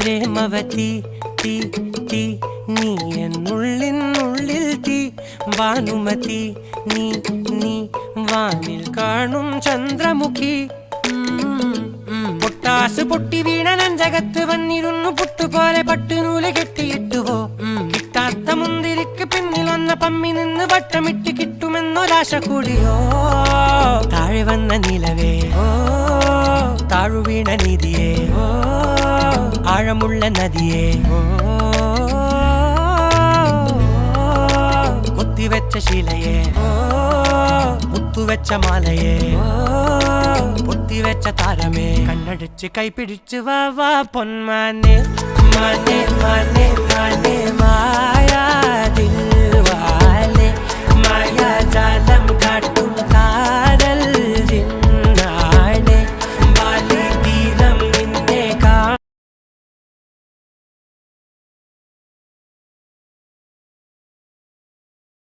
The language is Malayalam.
പ്രേമവതി തീ തീ നീ എന്നുള്ളിൽ തീ ഭാനുമതി നീ നീ വാനിൽ കാണും ചന്ദ്രമുഖി പൊട്ടാസ് പൊട്ടി വീണ നെഞ്ചകത്ത് വന്നിരുന്നു പുട്ടുപോലെ പട്ടുനൂല് കെട്ടിയിട്ടുവോ കിട്ടാത്ത മുന്തിരിക്ക് പിന്നിൽ വന്ന പമ്മി നിന്ന് വട്ടമിട്ട് കിട്ടുമെന്നൊരാശ കൂടിയോ താഴെ വന്ന നിലവേ താഴു വീണ നിധിയേ ആഴമുള്ള നദിയേ കൊത്തിവെച്ച ശിലയേ മുത്തുവെച്ച മാലയേ പൊത്തിവെച്ച താരമേ കണ്ണടിച്ച് കൈപിടിച്ച് വാ വാ പൊന്മാനെ മാനെ മാനെ മാനെ മായാ ദിൽവാലെ മായാ ജാലം കാട്ടി